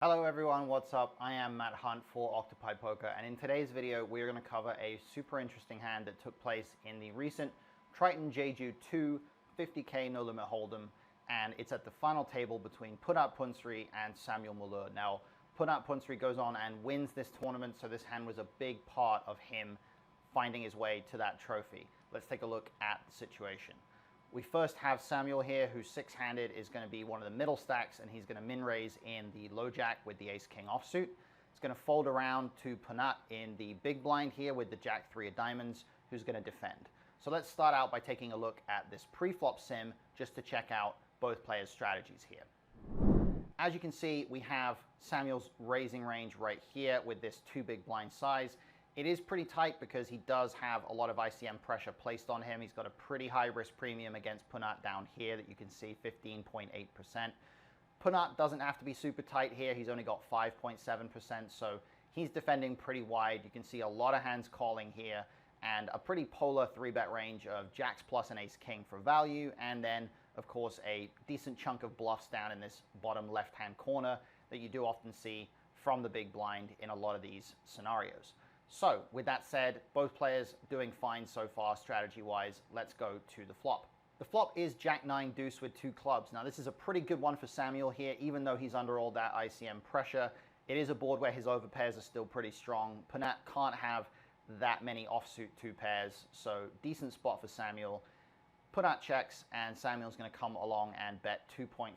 Hello everyone, what's up? I am Matt Hunt for Octopi Poker, and in today's video we're going to cover a super interesting hand that took place in the recent Triton Jeju 2 50k no limit hold'em, and it's at the final table between Punnat Punsri and Samuel Mullur. Now, Punnat Punsri goes on and wins this tournament, so this hand was a big part of him finding his way to that trophy. Let's take a look at the situation. We first have Samuel here, who's six-handed, is going to be one of the middle stacks, and he's going to min-raise in the low jack with the ace-king offsuit. He's going to fold around to Punnat in the big blind here with the jack-3 of diamonds, who's going to defend. So let's start out by taking a look at this pre-flop sim just to check out both players' strategies here. As you can see, we have Samuel's raising range right here with this two big blind size. It is pretty tight because he does have a lot of ICM pressure placed on him. He's got a pretty high risk premium against Punnat down here that you can see, 15.8%. Punnat doesn't have to be super tight here. He's only got 5.7%, so he's defending pretty wide. You can see a lot of hands calling here and a pretty polar 3-bet range of jacks plus an ace-king for value, and then, of course, a decent chunk of bluffs down in this bottom left-hand corner that you do often see from the big blind in a lot of these scenarios. So, with that said, both players doing fine so far strategy-wise. Let's go to the flop. The flop is Jack-9 deuce with two clubs. Now, this is a pretty good one for Samuel here, even though he's under all that ICM pressure. It is a board where his overpairs are still pretty strong. Punnat can't have that many offsuit two pairs, so decent spot for Samuel. Punnat checks, and Samuel's going to come along and bet 2.5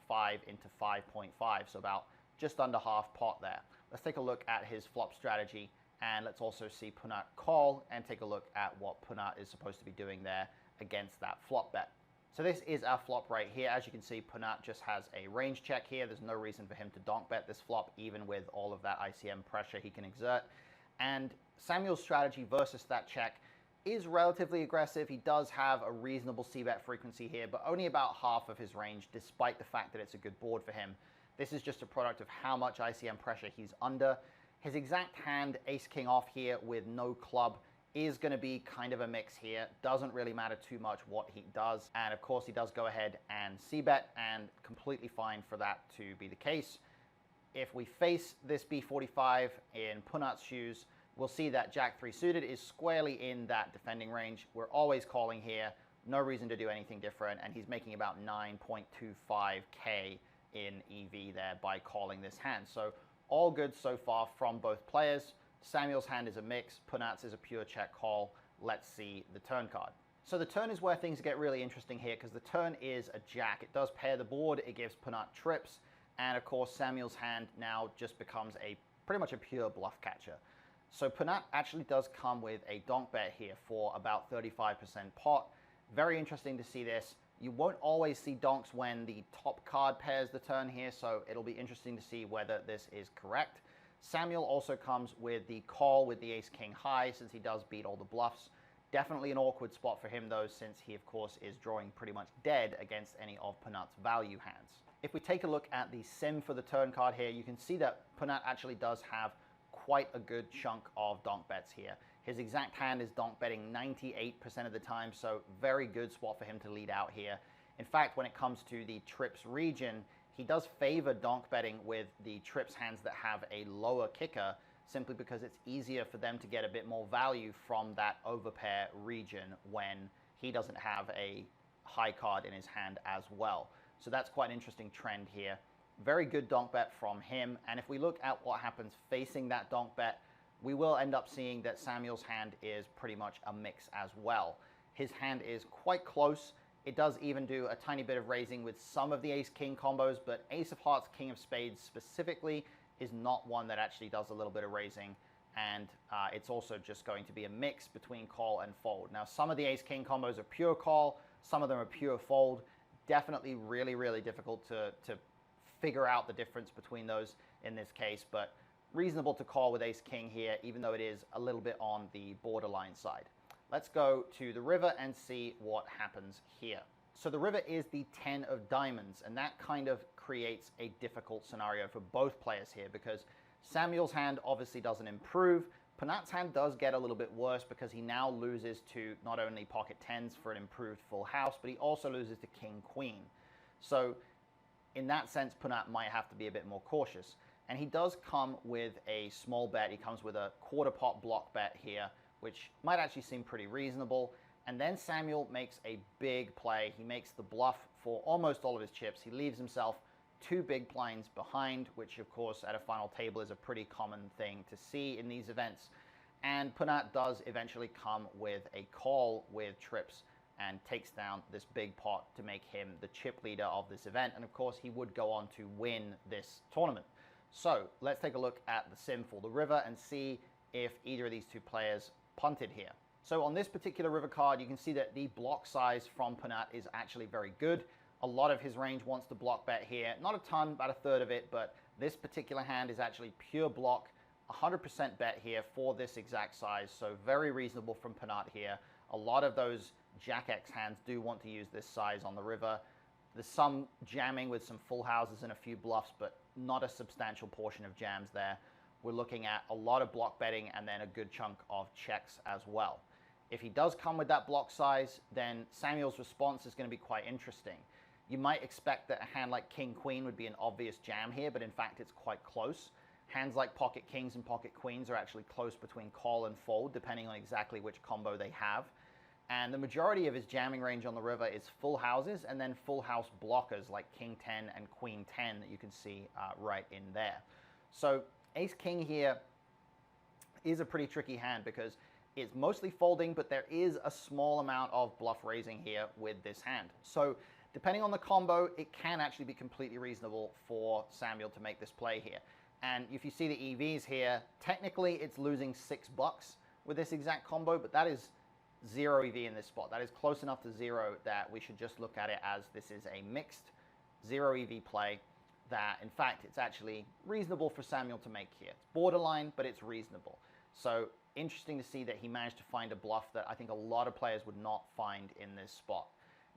into 5.5, so about just under half pot there. Let's take a look at his flop strategy. And let's also see Punnat call and take a look at what Punnat is supposed to be doing there against that flop bet. So this is our flop right here. As you can see, Punnat just has a range check here. There's no reason for him to donk bet this flop, even with all of that ICM pressure he can exert. And Samuel's strategy versus that check is relatively aggressive. He does have a reasonable c-bet frequency here, but only about half of his range, despite the fact that it's a good board for him. This is just a product of how much ICM pressure he's under. His exact hand, ace-king off here with no club, is going to be kind of a mix here. Doesn't really matter too much what he does. And of course, he does go ahead and c-bet, and completely fine for that to be the case. If we face this b45 in Punnat's shoes, we'll see that jack-3 suited is squarely in that defending range. We're always calling here. No reason to do anything different. And he's making about 9.25k in EV there by calling this hand. So all good so far from both players. Samuel's hand is a mix, Punnat's is a pure check call. Let's see the turn card. So the turn is where things get really interesting here, because the turn is a jack. It does pair the board, it gives Punnat trips, and of course Samuel's hand now just becomes pretty much a pure bluff catcher. So Punnat actually does come with a donk bet here for about 35% pot. Very interesting to see this. You won't always see donks when the top card pairs the turn here, so it'll be interesting to see whether this is correct. Samuel also comes with the call with the ace-king high, since he does beat all the bluffs. Definitely an awkward spot for him, though, since he, of course, is drawing pretty much dead against any of Punnat's value hands. If we take a look at the sim for the turn card here, you can see that Punnat actually does have quite a good chunk of donk bets here. His exact hand is donk betting 98% of the time, so very good spot for him to lead out here. In fact, when it comes to the trips region, he does favor donk betting with the trips hands that have a lower kicker, simply because it's easier for them to get a bit more value from that overpair region when he doesn't have a high card in his hand as well. So that's quite an interesting trend here. Very good donk bet from him, and if we look at what happens facing that donk bet, we will end up seeing that Samuel's hand is pretty much a mix as well. His hand is quite close. It does even do a tiny bit of raising with some of the ace-king combos, but ace of hearts, king of spades specifically is not one that actually does a little bit of raising, and it's also just going to be a mix between call and fold. Now, some of the ace-king combos are pure call, some of them are pure fold. Definitely really, really difficult to figure out the difference between those in this case, but reasonable to call with ace-king here, even though it is a little bit on the borderline side. Let's go to the river and see what happens here. So the river is the 10 of diamonds, and that kind of creates a difficult scenario for both players here, because Samuel's hand obviously doesn't improve. Punnat's hand does get a little bit worse because he now loses to not only pocket tens for an improved full house, but he also loses to king-queen. So in that sense, Punnat might have to be a bit more cautious. And he does come with a small bet. He comes with a quarter pot block bet here, which might actually seem pretty reasonable. And then Samuel makes a big play. He makes the bluff for almost all of his chips. He leaves himself 2 big blinds behind, which of course at a final table is a pretty common thing to see in these events. And Punnat does eventually come with a call with trips and takes down this big pot to make him the chip leader of this event. And of course he would go on to win this tournament. So let's take a look at the sim for the river and see if either of these 2 players punted here. So on this particular river card, you can see that the block size from Punnat is actually very good. A lot of his range wants to block bet here. Not a ton, about a third of it, but this particular hand is actually pure block, 100% bet here for this exact size. So very reasonable from Punnat here. A lot of those Jack X hands do want to use this size on the river. There's some jamming with some full houses and a few bluffs, but not a substantial portion of jams there. We're looking at a lot of block betting and then a good chunk of checks as well. If he does come with that block size, then Samuel's response is going to be quite interesting. You might expect that a hand like King Queen would be an obvious jam here, but in fact it's quite close. Hands like Pocket Kings and Pocket Queens are actually close between call and fold, depending on exactly which combo they have. And the majority of his jamming range on the river is full houses and then full house blockers like King 10 and Queen 10 that you can see right in there. So Ace King here is a pretty tricky hand because it's mostly folding, but there is a small amount of bluff raising here with this hand. So depending on the combo, it can actually be completely reasonable for Samuel to make this play here. And if you see the EVs here, technically it's losing $6 with this exact combo, but that is 0 EV in this spot. That is close enough to 0 that we should just look at it as this is a mixed 0 EV play that, in fact, it's actually reasonable for Samuel to make here. It's borderline, but it's reasonable. So interesting to see that he managed to find a bluff that I think a lot of players would not find in this spot.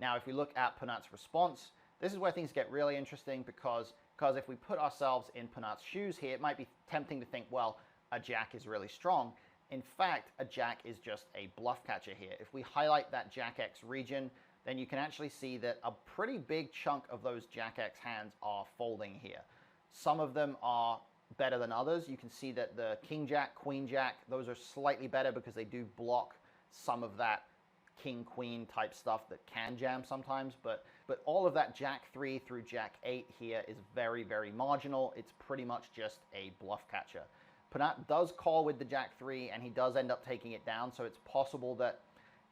Now, if we look at Punnat's response, this is where things get really interesting because if we put ourselves in Punnat's shoes here, it might be tempting to think, well, a jack is really strong. In fact, a jack is just a bluff catcher here. If we highlight that Jack X region, then you can actually see that a pretty big chunk of those Jack X hands are folding here. Some of them are better than others. You can see that the King Jack, Queen Jack, those are slightly better because they do block some of that King Queen type stuff that can jam sometimes, but all of that Jack 3 through Jack 8 here is very, very marginal. It's pretty much just a bluff catcher. Punnat does call with the Jack 3 and he does end up taking it down, so it's possible that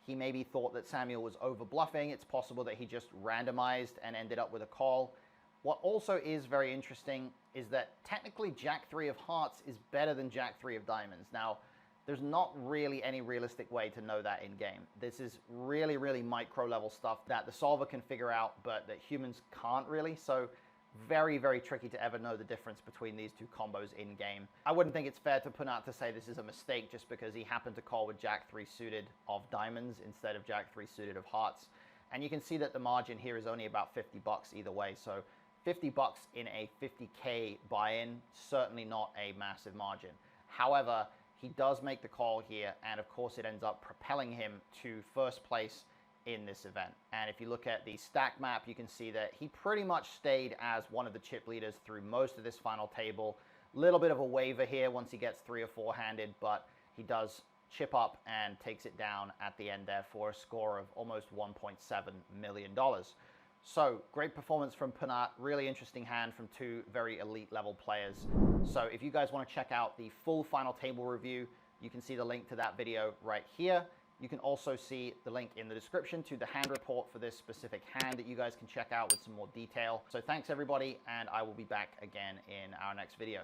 he maybe thought that Samuel was over bluffing. It's possible that he just randomized and ended up with a call. What also is very interesting is that technically Jack 3 of hearts is better than Jack 3 of diamonds. Now, there's not really any realistic way to know that in game. This is really, really micro level stuff that the solver can figure out, but that humans can't really. So very, very tricky to ever know the difference between these 2 combos in game. I wouldn't think it's fair to Punnat to say this is a mistake just because he happened to call with Jack 3 suited of diamonds instead of Jack 3 suited of hearts. And you can see that the margin here is only about $50 either way. So $50 in a 50K buy-in, certainly not a massive margin. However, he does make the call here, and of course it ends up propelling him to first place in this event. And if you look at the stack map, you can see that he pretty much stayed as one of the chip leaders through most of this final table. Little bit of a waiver here once he gets 3 or 4 handed, but he does chip up and takes it down at the end there for a score of almost $1.7 million. So great performance from Punnat, really interesting hand from 2 very elite level players. So if you guys want to check out the full final table review, you can see the link to that video right here. You can also see the link in the description to the hand report for this specific hand that you guys can check out with some more detail. So thanks everybody, and I will be back again in our next video.